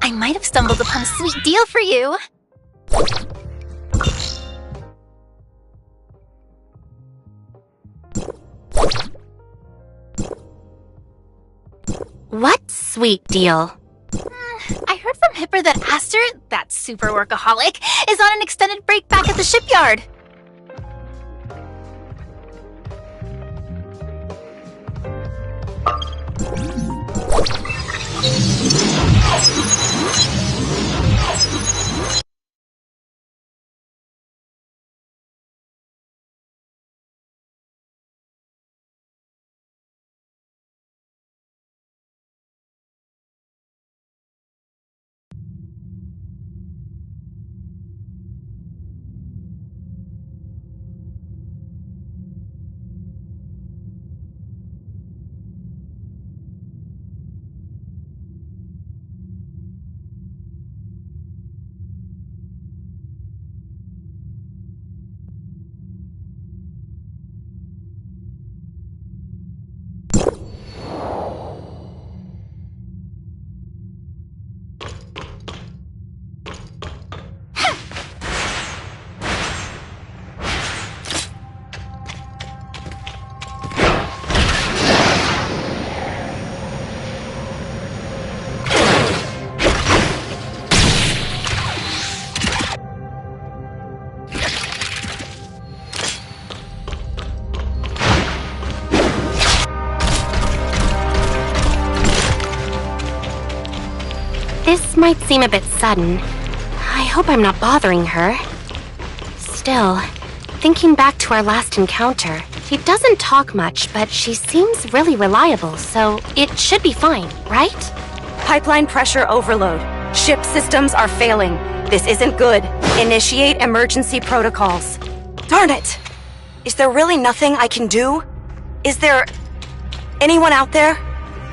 I might have stumbled upon a sweet deal for you. What sweet deal? I heard from Hipper that Aster, that super workaholic, is on an extended break back at the shipyard. This might seem a bit sudden. I hope I'm not bothering her. Still, thinking back to our last encounter, she doesn't talk much, but she seems really reliable, so it should be fine, right? Pipeline pressure overload. Ship systems are failing. This isn't good. Initiate emergency protocols. Darn it! Is there really nothing I can do? Is there anyone out there?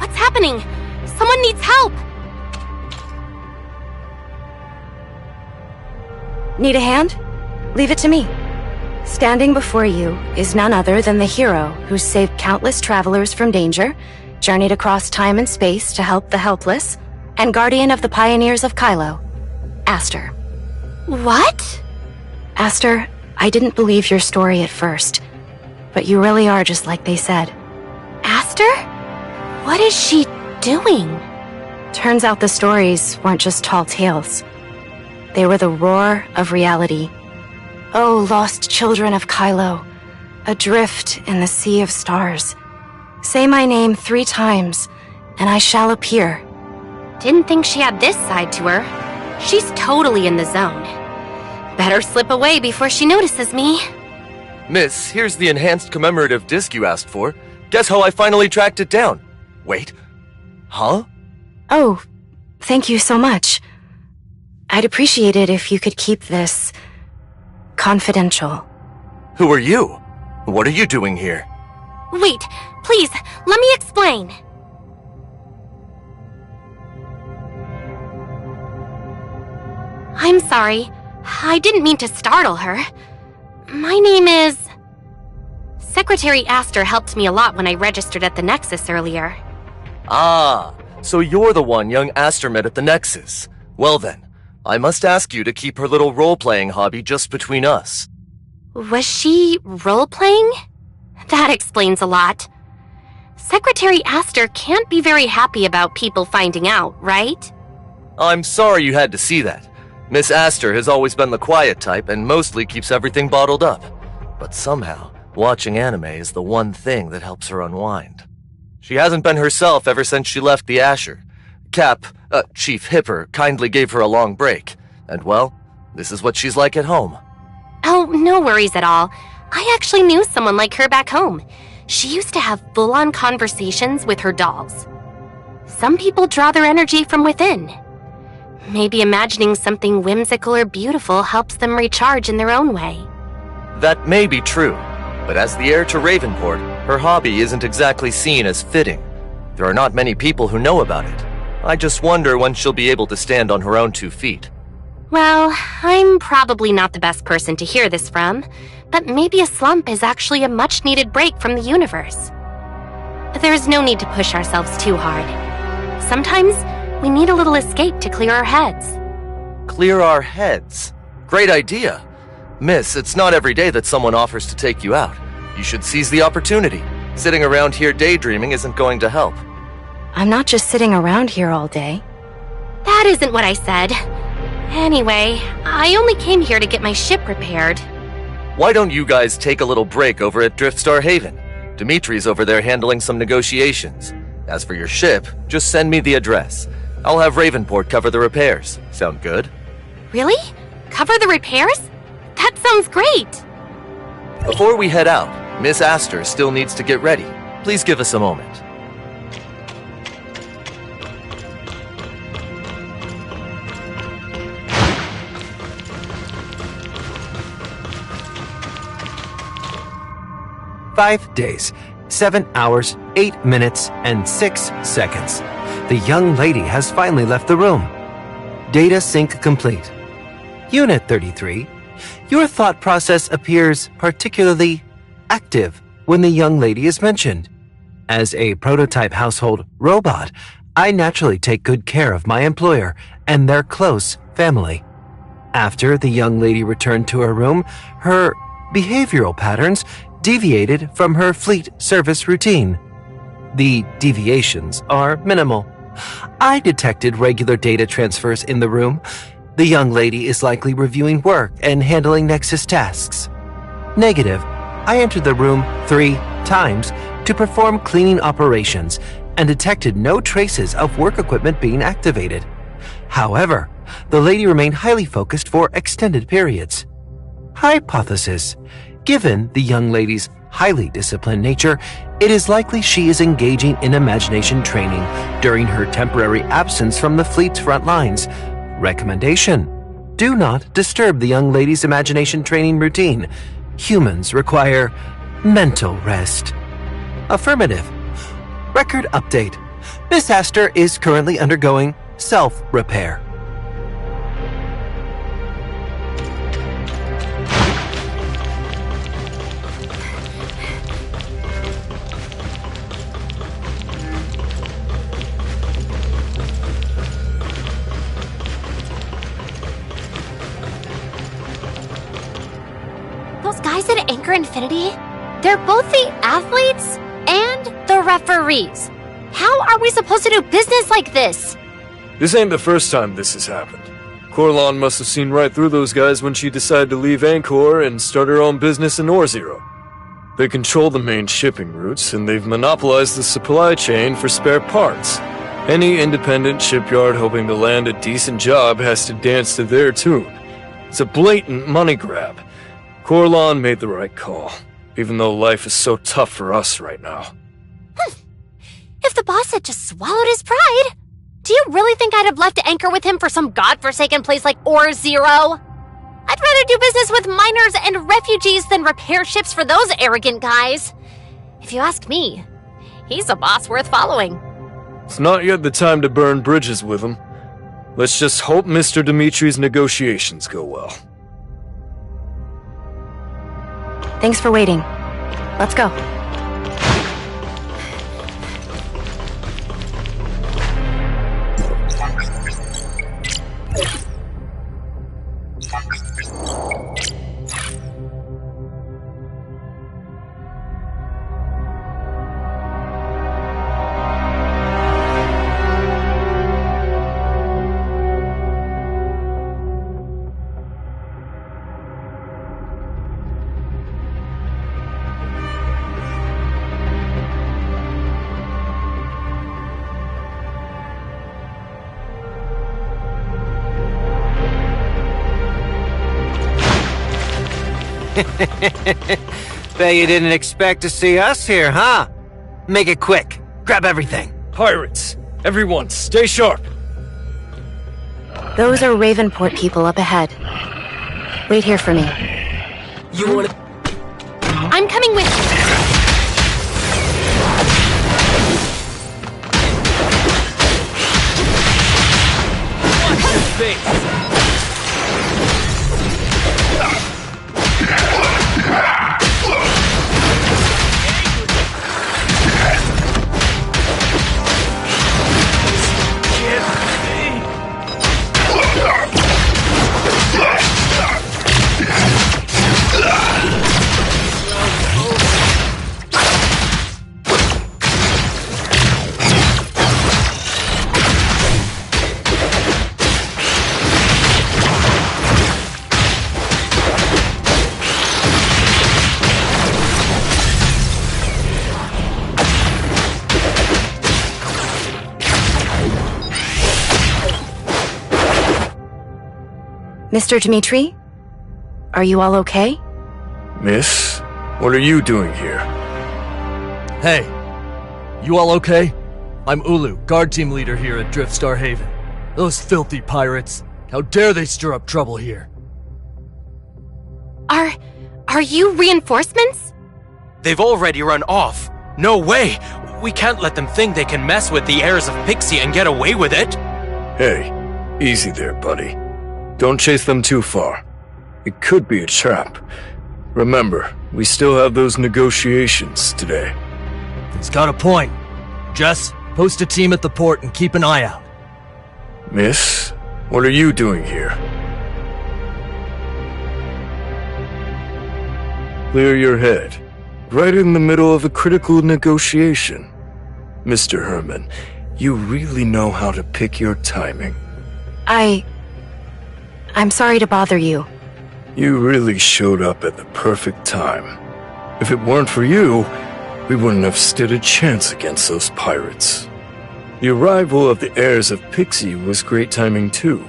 What's happening? Someone needs help! Need a hand? Leave it to me. Standing before you is none other than the hero who saved countless travelers from danger, journeyed across time and space to help the helpless, and guardian of the pioneers of Kailo, Aster. What? Aster, I didn't believe your story at first, but you really are just like they said. Aster? What is she doing? Turns out the stories weren't just tall tales. They were the roar of reality. Oh, lost children of Kailo, adrift in the sea of stars. Say my name 3 times, and I shall appear. Didn't think she had this side to her. She's totally in the zone. Better slip away before she notices me. Miss, here's the enhanced commemorative disc you asked for. Guess how I finally tracked it down? Wait. Huh? Oh, thank you so much. I'd appreciate it if you could keep this confidential. Who are you? What are you doing here? Wait, please, let me explain. I'm sorry. I didn't mean to startle her. My name is... Secretary Aster helped me a lot when I registered at the Nexus earlier. Ah, so you're the one young Aster met at the Nexus. Well then, I must ask you to keep her little role-playing hobby just between us. Was she role-playing? That explains a lot. Secretary Aster can't be very happy about people finding out, right? I'm sorry you had to see that. Miss Aster has always been the quiet type and mostly keeps everything bottled up. But somehow, watching anime is the one thing that helps her unwind. She hasn't been herself ever since she left the Asher. Chief Hipper kindly gave her a long break. And well, this is what she's like at home. Oh, no worries at all. I actually knew someone like her back home. She used to have full-on conversations with her dolls. Some people draw their energy from within. Maybe imagining something whimsical or beautiful helps them recharge in their own way. That may be true, but as the heir to Ravenport, her hobby isn't exactly seen as fitting. There are not many people who know about it. I just wonder when she'll be able to stand on her own 2 feet. Well, I'm probably not the best person to hear this from, but maybe a slump is actually a much-needed break from the universe. There's no need to push ourselves too hard. Sometimes, We need a little escape to clear our heads. Clear our heads. Great idea. Miss, it's not every day that someone offers to take you out. You should seize the opportunity. Sitting around here daydreaming isn't going to help. I'm not just sitting around here all day. That isn't what I said. Anyway, I only came here to get my ship repaired. Why don't you guys take a little break over at Driftstar Haven? Dimitri's over there handling some negotiations. As for your ship, just send me the address. I'll have Ravenport cover the repairs. Sound good? Really? Cover the repairs? That sounds great! Before we head out, Miss Astor still needs to get ready. Please give us a moment. "5 days, 7 hours, 8 minutes, and 6 seconds. The young lady has finally left the room. Data sync complete. Unit 33, your thought process appears particularly active when the young lady is mentioned. As a prototype household robot, I naturally take good care of my employer and their close family. After the young lady returned to her room, her behavioral patterns deviated from her fleet service routine. The deviations are minimal. I detected regular data transfers in the room. The young lady is likely reviewing work and handling Nexus tasks. Negative. I entered the room 3 times to perform cleaning operations and detected no traces of work equipment being activated. However, the lady remained highly focused for extended periods. Hypothesis. Given the young lady's highly disciplined nature, it is likely she is engaging in imagination training during her temporary absence from the fleet's front lines. Recommendation: do not disturb the young lady's imagination training routine. Humans require mental rest. Affirmative. Record update. Miss Astor is currently undergoing self-repair. Those guys at Anchor Infinity, they're both the athletes and the referees. How are we supposed to do business like this? This ain't the first time this has happened. Corlon must have seen right through those guys when she decided to leave Anchor and start her own business in Ore-Zero. They control the main shipping routes, and they've monopolized the supply chain for spare parts. Any independent shipyard hoping to land a decent job has to dance to their tune. It's a blatant money grab. Corlon made the right call, even though life is so tough for us right now. If the boss had just swallowed his pride, do you really think I'd have left Anchor with him for some godforsaken place like Ore-Zero? I'd rather do business with miners and refugees than repair ships for those arrogant guys. If you ask me, he's a boss worth following. It's not yet the time to burn bridges with him. Let's just hope Mr. Dimitri's negotiations go well. Thanks for waiting. Let's go. Bet you didn't expect to see us here, huh? Make it quick. Grab everything. Pirates! Everyone, stay sharp! Those are Ravenport people up ahead. Wait here for me. You wanna... I'm coming with you. Watch your face! Mr. Dimitri? Are you all okay? Miss, what are you doing here? Hey, you all okay? I'm Ulu, guard team leader here at Driftstar Haven. Those filthy pirates. How dare they stir up trouble here? Are you reinforcements? They've already run off. No way! We can't let them think they can mess with the heirs of Pixie and get away with it. Hey, easy there, buddy. Don't chase them too far. It could be a trap. Remember, we still have those negotiations today. He's got a point. Jess, post a team at the port and keep an eye out. Miss, what are you doing here? Clear your head. Right in the middle of a critical negotiation. Mr. Herman, you really know how to pick your timing. I'm sorry to bother you. You really showed up at the perfect time. If it weren't for you, we wouldn't have stood a chance against those pirates. The arrival of the heirs of Pixie was great timing too.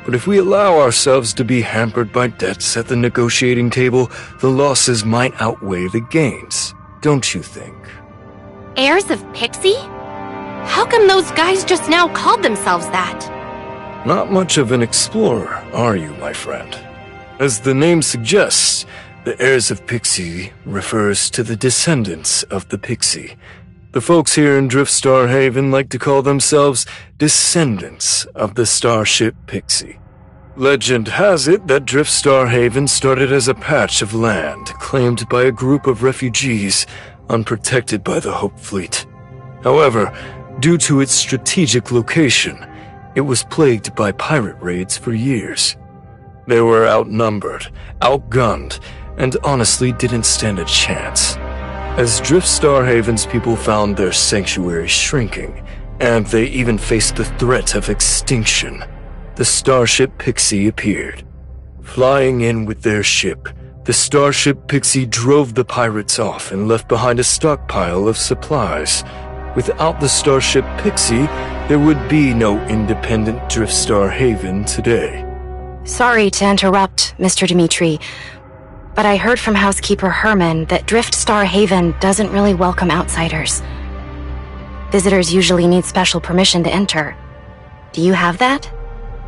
But if we allow ourselves to be hampered by debts at the negotiating table, the losses might outweigh the gains, don't you think? Heirs of Pixie? How come those guys just now called themselves that? Not much of an explorer, are you, my friend? As the name suggests, the heirs of Pixie refers to the descendants of the Pixie. The folks here in Driftstar Haven like to call themselves descendants of the starship Pixie. Legend has it that Driftstar Haven started as a patch of land claimed by a group of refugees unprotected by the Hope Fleet. However, due to its strategic location, it was plagued by pirate raids for years. They were outnumbered, outgunned, and honestly didn't stand a chance. As Driftstar Haven's people found their sanctuary shrinking, and they even faced the threat of extinction, the starship Pixie appeared. Flying in with their ship, the starship Pixie drove the pirates off and left behind a stockpile of supplies. Without the starship Pixie, there would be no independent Driftstar Haven today. Sorry to interrupt, Mr. Dimitri, but I heard from housekeeper Herman that Driftstar Haven doesn't really welcome outsiders. Visitors usually need special permission to enter. Do you have that?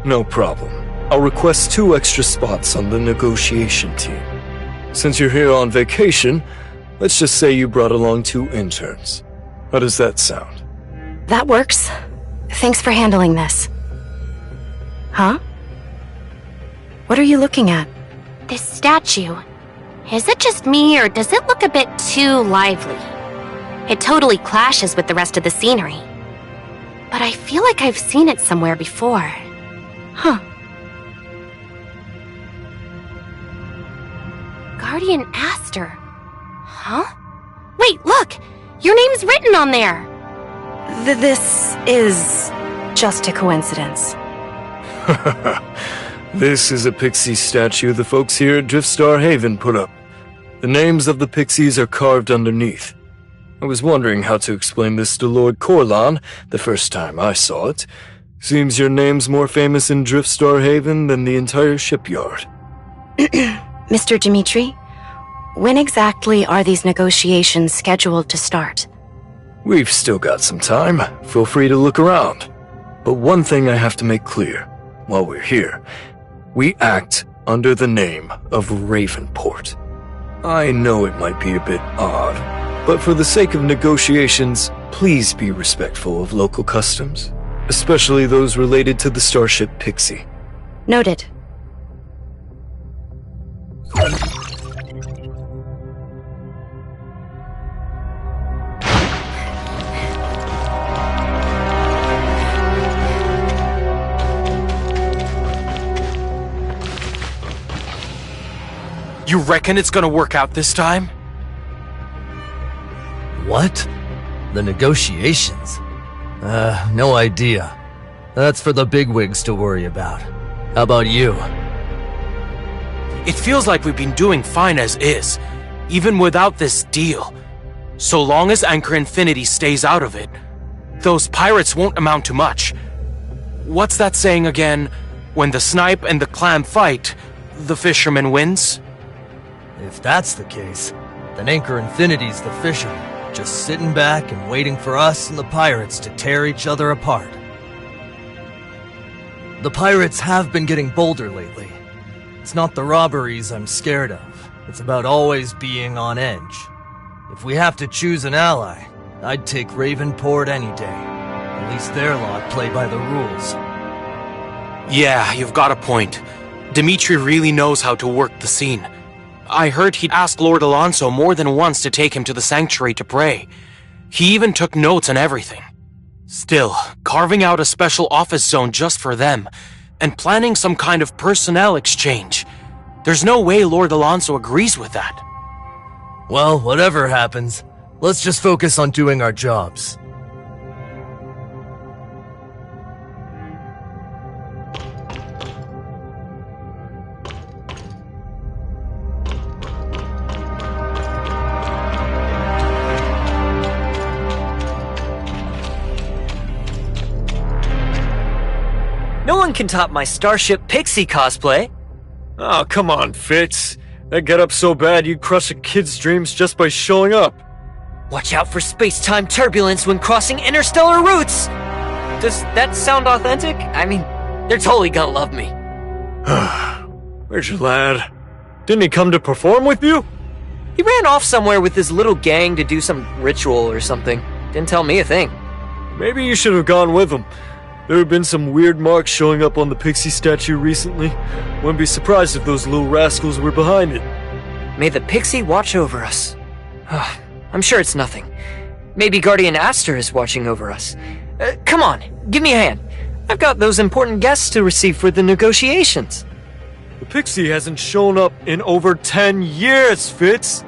No problem. I'll request 2 extra spots on the negotiation team. Since you're here on vacation, let's just say you brought along 2 interns. How does that sound? That works. Thanks for handling this. Huh? What are you looking at? This statue. Is it just me, or does it look a bit too lively? It totally clashes with the rest of the scenery. But I feel like I've seen it somewhere before. Huh. Guardian Aster. Huh? Wait, look! Your name's written on there! This is just a coincidence. This is a Pixie statue the folks here at Driftstar Haven put up. The names of the Pixies are carved underneath. I was wondering how to explain this to Lord Corlon the first time I saw it. Seems your name's more famous in Driftstar Haven than the entire shipyard. Mr. Dimitri, when exactly are these negotiations scheduled to start? We've still got some time. Feel free to look around. But one thing I have to make clear while we're here. We act under the name of Ravenport. I know it might be a bit odd, but for the sake of negotiations, please be respectful of local customs, especially those related to the starship Pixie. Noted. You reckon it's gonna work out this time? What? The negotiations? No idea. That's for the bigwigs to worry about. How about you? It feels like we've been doing fine as is, even without this deal. So long as Anchor Infinity stays out of it, those pirates won't amount to much. What's that saying again? When the snipe and the clam fight, the fisherman wins? If that's the case, then Anchor Infinity's the fisherman, just sitting back and waiting for us and the pirates to tear each other apart. The pirates have been getting bolder lately. It's not the robberies I'm scared of. It's about always being on edge. If we have to choose an ally, I'd take Ravenport any day. At least their lot play by the rules. Yeah, you've got a point. Dimitri really knows how to work the scene. I heard he'd asked Lord Alonso more than once to take him to the sanctuary to pray. He even took notes and everything. Still, carving out a special office zone just for them, and planning some kind of personnel exchange. There's no way Lord Alonso agrees with that. Well, whatever happens, let's just focus on doing our jobs. No one can top my Starship Pixie cosplay. Oh, come on, Fitz. That get-up so bad you'd crush a kid's dreams just by showing up. Watch out for space-time turbulence when crossing interstellar routes! Does that sound authentic? I mean, they're totally gonna love me. Where's your lad? Didn't he come to perform with you? He ran off somewhere with his little gang to do some ritual or something. Didn't tell me a thing. Maybe you should have gone with him. There have been some weird marks showing up on the Pixie statue recently. Wouldn't be surprised if those little rascals were behind it. May the Pixie watch over us. I'm sure it's nothing. Maybe Guardian Aster is watching over us. Come on, give me a hand. I've got those important guests to receive for the negotiations. The Pixie hasn't shown up in over 10 years, Fitz!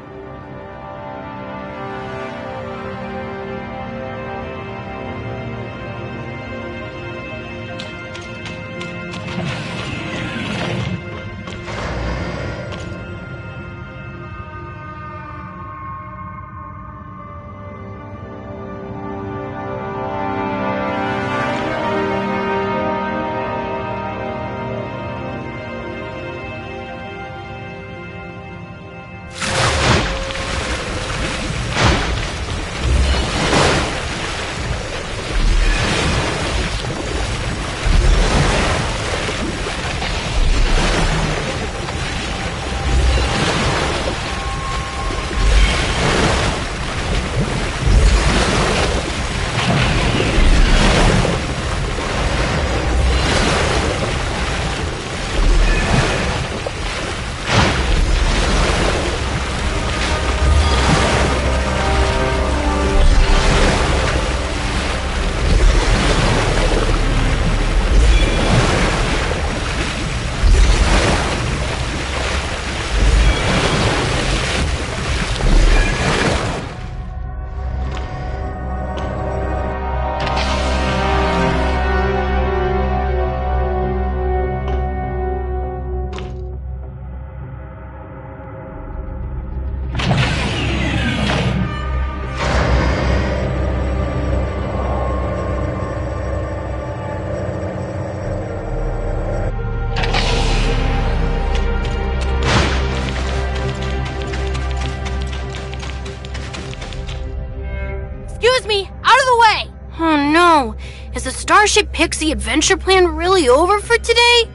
Excuse me, out of the way! Oh no, is the Starship Pixie adventure plan really over for today?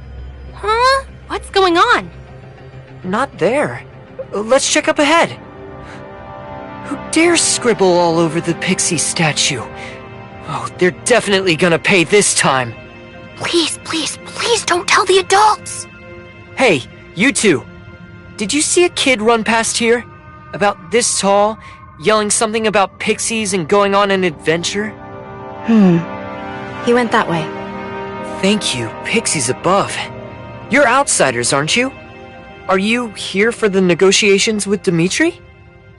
Huh? What's going on? Not there. Let's check up ahead. Who dares scribble all over the Pixie statue? Oh, they're definitely gonna pay this time. Please, please, please don't tell the adults! Hey, you two. Did you see a kid run past here? About this tall, yelling something about pixies and going on an adventure? He went that way. Thank you, pixies above. You're outsiders, aren't you? Are you here for the negotiations with Dimitri?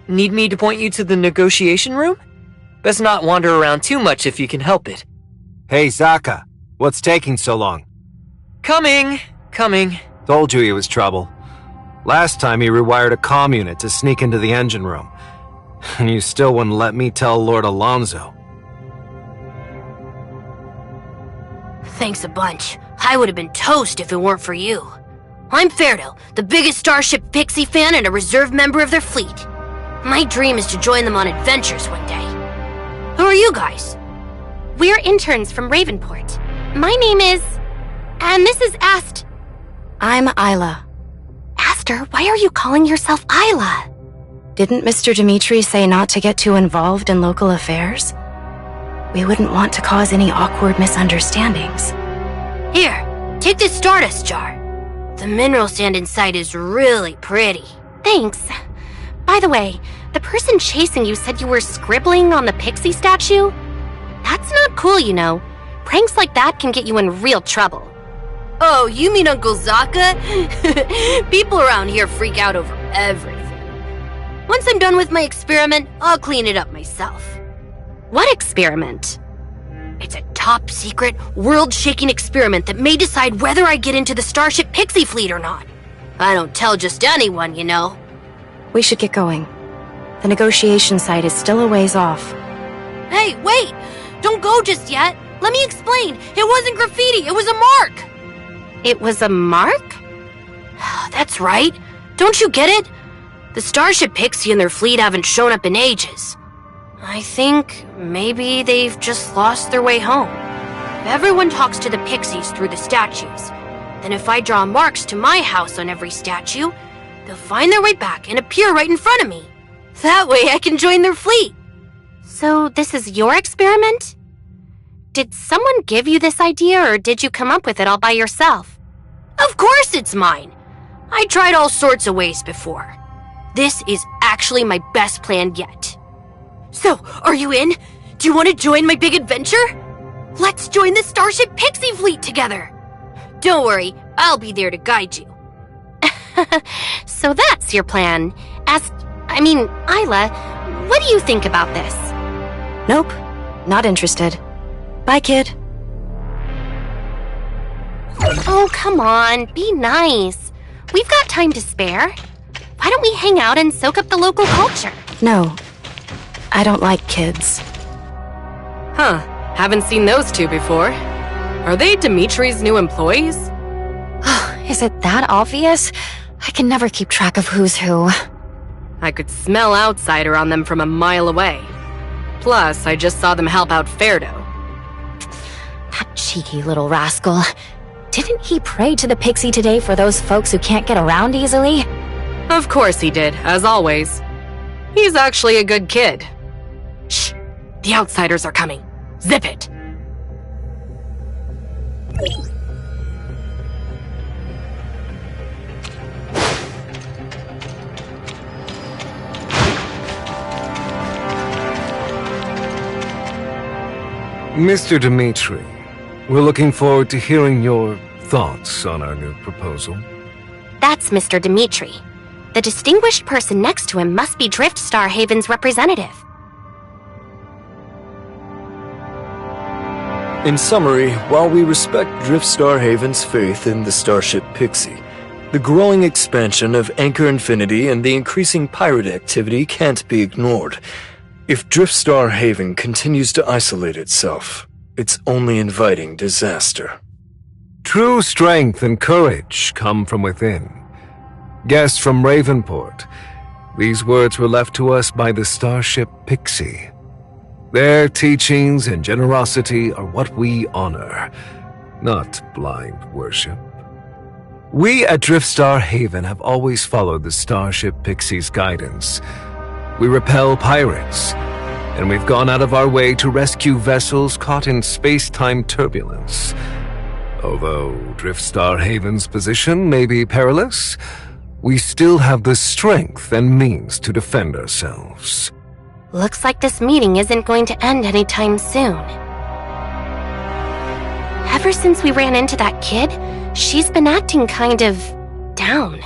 Need me to point you to the negotiation room? Best not wander around too much if you can help it. Hey, Zaka. What's taking so long? Coming. Told you he was trouble. Last time he rewired a comm unit to sneak into the engine room. And you still wouldn't let me tell Lord Alonso. Thanks a bunch. I would have been toast if it weren't for you. I'm Ferdo, the biggest Starship Pixie fan and a reserve member of their fleet. My dream is to join them on adventures one day. Who are you guys? We're interns from Ravenport. My name is... And this is I'm Isla. Aster, why are you calling yourself Isla? Didn't Mr. Dimitri say not to get too involved in local affairs? We wouldn't want to cause any awkward misunderstandings. Here, take this Stardust jar. The mineral sand inside is really pretty. Thanks. By the way, the person chasing you said you were scribbling on the pixie statue? That's not cool, you know. Pranks like that can get you in real trouble. Oh, you mean Uncle Zaka? People around here freak out over everything. Once I'm done with my experiment, I'll clean it up myself. What experiment? It's a top-secret, world-shaking experiment that may decide whether I get into the Starship Pixie fleet or not. I don't tell just anyone, you know. We should get going. The negotiation site is still a ways off. Hey, wait! Don't go just yet! Let me explain! It wasn't graffiti, it was a mark! It was a mark? That's right. Don't you get it? The Starship Pixie and their fleet haven't shown up in ages. I think maybe they've just lost their way home. Everyone talks to the Pixies through the statues. Then if I draw marks to my house on every statue, they'll find their way back and appear right in front of me. That way I can join their fleet. So this is your experiment? Did someone give you this idea or did you come up with it all by yourself? Of course it's mine. I tried all sorts of ways before. This is actually my best plan yet. So, are you in? Do you want to join my big adventure? Let's join the Starship Pixie fleet together. Don't worry, I'll be there to guide you. So that's your plan. Isla, what do you think about this? Nope, not interested. Bye, kid. Oh, come on, be nice. We've got time to spare. Why don't we hang out and soak up the local culture? No, I don't like kids. Huh, haven't seen those two before. Are they Dimitri's new employees? Is it that obvious? I can never keep track of who's who. I could smell outsider on them from a mile away. Plus, I just saw them help out Ferdo. That cheeky little rascal. Didn't he pray to the pixie today for those folks who can't get around easily? Of course he did, as always. He's actually a good kid. Shh! The outsiders are coming. Zip it! Mr. Dimitri, we're looking forward to hearing your thoughts on our new proposal. That's Mr. Dimitri. The distinguished person next to him must be Driftstar Haven's representative. In summary, while we respect Driftstar Haven's faith in the Starship Pixie, the growing expansion of Anchor Infinity and the increasing pirate activity can't be ignored. If Driftstar Haven continues to isolate itself, it's only inviting disaster. True strength and courage come from within. Guests from Ravenport, these words were left to us by the Starship Pixie. Their teachings and generosity are what we honor, not blind worship. We at Driftstar Haven have always followed the Starship Pixie's guidance. We repel pirates, and we've gone out of our way to rescue vessels caught in space-time turbulence. Although Driftstar Haven's position may be perilous, we still have the strength and means to defend ourselves. Looks like this meeting isn't going to end anytime soon. Ever since we ran into that kid, she's been acting kind of down.